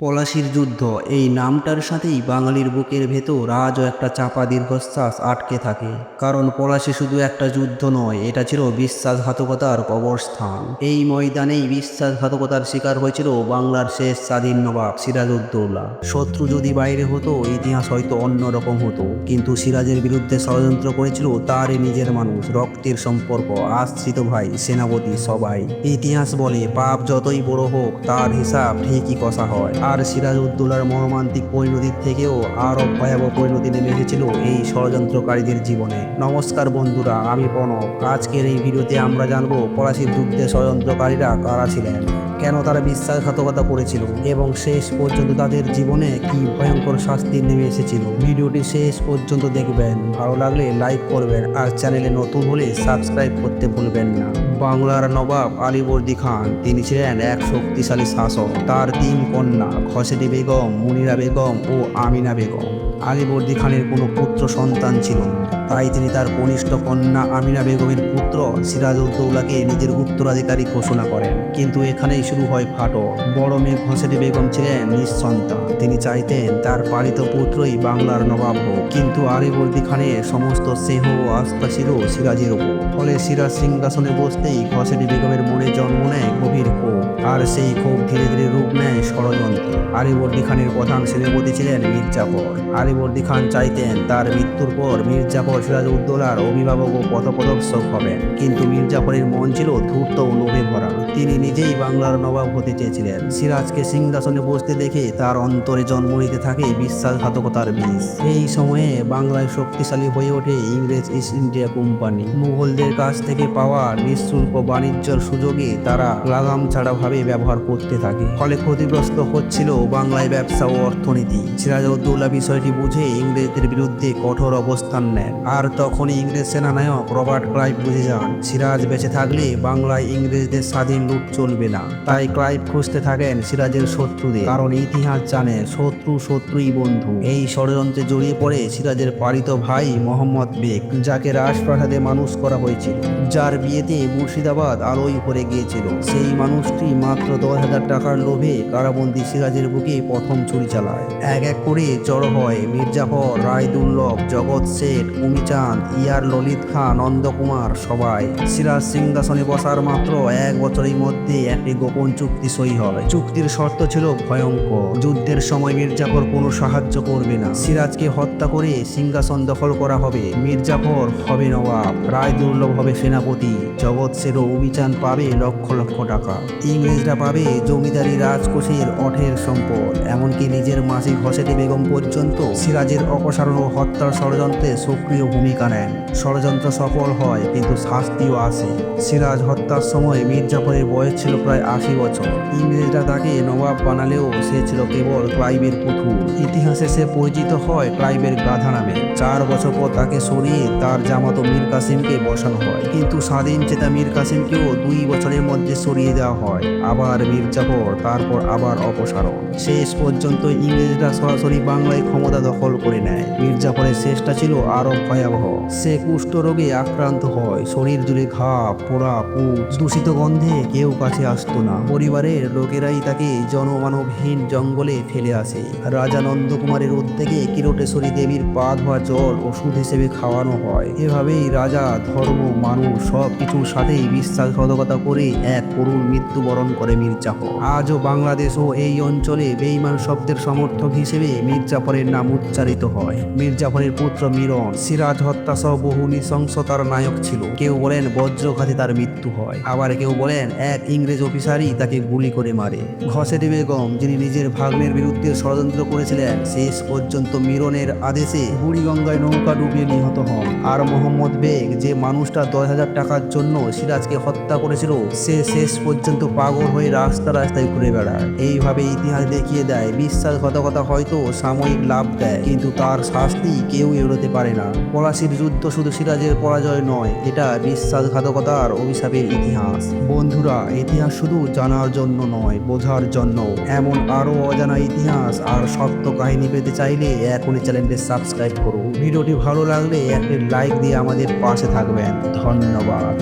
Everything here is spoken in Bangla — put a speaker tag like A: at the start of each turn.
A: পলাশির যুদ্ধ এই নামটার সাথেই বাঙালির বুকের ভেতর আজও একটা চাপা দীর্ঘশ্বাস আটকে থাকে। কারণ পলাশি শুধু একটা যুদ্ধ নয়, এটা ছিল বিশ্বাসঘাতকতার কবরস্থান। এই ময়দানেই বিশ্বাসঘাতকতার শিকার হয়েছিল বাংলার শেষ স্বাধীন নবাব সিরাজউদ্দৌলা। শত্রু যদি বাইরে হতো, ইতিহাস হয়তো অন্যরকম হতো, কিন্তু সিরাজের বিরুদ্ধে ষড়যন্ত্র করেছিল তারই নিজের মানুষ, রক্তের সম্পর্ক, আশ্রিত ভাই, সেনাপতি, সবাই। ইতিহাস বলে পাপ যতই বড় হোক তার হিসাব ঠিকই কষা হয়। আর সিরাজউদ্দৌলার মর্মান্তিক পরিণতির থেকেও আরও ভয়াবহ পরিণতি নেমে এসেছিল এই ষড়যন্ত্রকারীদের জীবনে। নমস্কার বন্ধুরা, আমি প্রণব। আজকের এই ভিডিওতে আমরা জানবো পলাশির যুদ্ধে ষড়যন্ত্রকারীরা কারা ছিলেন, কেন তারা বিশ্বাসঘাতকতা করেছিল এবং শেষ পর্যন্ত তাদের জীবনে কি ভয়ঙ্কর শাস্তি নেমে এসেছিল। ভিডিওটি শেষ পর্যন্ত দেখবেন, ভালো লাগলে লাইক করবেন আর চ্যানেলে নতুন হলে সাবস্ক্রাইব করতে ভুলবেন না। বাংলার নবাব আলীবর্দী খান, তিনি ছিলেন এক শক্তিশালী শাসক। তার তিন কন্যা খসেরি বেগম, মুনিরা বেগম ও আমিনা বেগম। আলীবর্দী খানের কোনো পুত্র সন্তান ছিল না, তাই তিনি তার কনিষ্ঠ কন্যা আমিনা বেগমের পুত্র সিরাজউদ্দৌলাকে নিজের উত্তরাধিকারী ঘোষণা করেন। কিন্তু এখানেই শুরু হয় ফাটল। বড় মেয়ে খসেরি বেগম ছিলেন নিঃসন্তান। তিনি চাইতেন তার পালিত পুত্রই বাংলার নবাব হোক, কিন্তু আলীবর্দী খানের সমস্ত স্নেহ ও আস্থা ছিল সিরাজের উপর। ফলে সিরাজ সিংহাসনে বসতেই খসেরি বেগমের মনে জন্ম নেয় গভীর ক্ষোভ, আর সেই ক্ষোভ ধীরে ধীরে রূপ নেয় ষড়যন্ত্র। আলীবর্দী খানের প্রধান সেনাপতি ছিলেন মীর জাফর। আলীবর্দী খান চাইতেন তার মৃত্যুর পর মীর জাফর সিরাজউদ্দৌলার অভিভাবক ও পথপ্রদর্শক হবেন, কিন্তু মীর জাফরের মন ছিল ধূর্ত ও লোভে ভরা। তিনি নিজেই বাংলার নবাব হতে চেয়েছিলেন। সিরাজকে সিংহাসনে বসতে দেখে তার অন্তরে জন্ম নিতে থাকে বিশ্বাসঘাতকতার বীজ। এই সময়ে বাংলায় শক্তিশালী হয়ে ওঠে ইংরেজ ইস্ট ইন্ডিয়া কোম্পানি। মুঘলদের কাছ থেকে পাওয়া নিঃশুল্ক বাণিজ্যের সুযোগে তারা লাগাম ছাড়াভাবে ব্যবহার করতে থাকে, ফলে ক্ষতিগ্রস্ত হচ্ছিল বাংলায় ব্যবসা ও অর্থনীতি। সিরাজউদ্দৌলা বিষয়টি বুঝে ইংরেজদের বিরুদ্ধে কঠোর অবস্থান নেন। আর তখনই ইংরেজ সেনানায়ক রবার্ট ক্লাইভ বুঝে যান সিরাজ বেঁচে থাকলে বাংলায় ইংরেজদের স্বাধীন লুট চলবে না। তাই ক্লাইভ খুঁজতে থাকেন সিরাজের শত্রুদের, কারণ ইতিহাস জানে শত্রুই বন্ধু। এই ষড়যন্ত্রে জড়িয়ে পড়ে সিরাজের পালিত ভাই মোহাম্মদ বেগ, যাকে রাজপ্রাসাদে মানুষ করা হয়েছিল, যার বিয়েতে মুর্শিদাবাদ আলোয় ভরে গিয়েছিল। সেই মানুষটি মাত্র 10,000 টাকার লোভে কারাবন্দী সিরাজের বুকে প্রথম ছুরি চালায়। এক এক করে জড়ো হয় মীর জাফর, রায়দুল্লভ, জগৎ শেঠ, উমিচাঁদ, ইয়ার ললিত খাঁ, নন্দকুমার, সবাই। সিরাজ সিংহাসনে বসার মাত্র 1 বছরের মধ্যে একটি গোপন চুক্তি সই হয়। চুক্তির শর্ত ছিল ভয়ঙ্কর। যুদ্ধের সময় মীর জাফর কোনো সাহায্য করবে না, সিরাজকে হত্যা করে সিংহাসন দখল করা হবে। মীর জাফর হবে নবাব, রায়দুল্লভ হবে সেনাপতি, জগৎ শেঠ ও উমিচাঁদ পাবে লক্ষ লক্ষ টাকা। ইংরেজরা পাবে জমিদারি রাজকোষের অঢেল সম্পদ, এমনকি নিজের মাসি খসেরি বেগম পর্যন্ত। সিরাজের অপসারণ ও হত্যার ষড়যন্ত্রে সক্রিয় ভূমিকা নেন। ষড়যন্ত্র সফল হয়, কিন্তু শাস্তিও আসে। সিরাজ হত্যার সময় মীর জাফরের বয়স ছিল প্রায় 80 বছর। ইংরেজরা তাকে নবাব বানালেও সে ছিল কেবল ক্লাইভের পুতুল। ইতিহাসে সে পরিচিত হয় ক্লাইভের গাধা নামে। 4 বছর পর তাকে সরিয়ে তার জামাতো মীর কাসিমকে বসানো হয়, কিন্তু স্বাধীন চেতা মীর কাসিমকেও 2 বছরের মধ্যে সরিয়ে দেওয়া হয়। আবার মীর জাফর, তারপর আবার অপসারণ। শেষ পর্যন্ত ইংরেজরা সরাসরি বাংলায় ক্ষমতা দখল করে নেয়। মীর জাফরের শেষটা ছিল আরো ভয়াবহ। সে কুষ্ঠরোগে আক্রান্ত হয়, শরীর জুড়ে ঘা, পোড়া, পুঁজ, দূষিত গন্ধে কেউ কাছে আসতো না। পরিবারের লোকেরাই তাকে জনমানবহীন জঙ্গলে ফেলে আসে। রাজা নন্দকুমারের উদ্যোগে কিরটেশ্বরী দেবীর পা ধোয়া জল ওষুধ হিসেবে খাওয়ানো হয়। এভাবেই রাজা, ধর্ম, মানুষ সব কিছুর সাথেই বিশ্বাসঘাতকতা করে এক করুণ মৃত্যুবরণ করে মীর জাফর। আজও বাংলাদেশ ও এই অঞ্চলে বেঈমান শব্দের সমর্থক হিসেবে মীর জাফরের নাম উচ্চারিত হয়। মীর জাফরের পুত্র মিরন সিরাজ হত্যা সহ বহু নৃশংসতার নায়ক ছিল। কেউ বলেন বজ্রঘাতে তার মৃত্যু হয়, আবার কেউ বলেন এক ইংরেজ অফিসারই তাকে গুলি করে মারে। খসেরি বেগম, যিনি নিজের ভাগ্নের বিরুদ্ধে ষড়যন্ত্র করেছিলেন, শেষ পর্যন্ত মিরনের আদেশে বুড়িগঙ্গায় নৌকা ডুবিয়ে নিহত হন। আর মোহাম্মদ বেগ, যে মানুষটা 10,000 টাকার জন্য সিরাজকে হত্যা করেছিল, সে শেষ পর্যন্ত পাগল হয়ে রাস্তায় ঘুরে বেড়ায়। এইভাবে ইতিহাস দেখিয়ে দেয় বিশ্বাসঘাতকতা হয়তো সাময়িক লাভ দেয়, কিন্তু তার শাস্তি কেউ এড়োতে পারে না। পলাশির যুদ্ধ শুধু সিরাজের পরাজয় নয়, এটা বিশ্বাসঘাতকতার অভিশাপের ইতিহাস। বন্ধুরা, ইতিহাস শুধু জানার জন্য নয়, বোঝার জন্য। এমন আরও অজানা ইতিহাস আর সত্য কাহিনী পেতে চাইলে এখনই চ্যানেলটি সাবস্ক্রাইব করুন। ভিডিওটি ভালো লাগলে একটি লাইক দিয়ে আমাদের পাশে থাকবেন। ধন্যবাদ।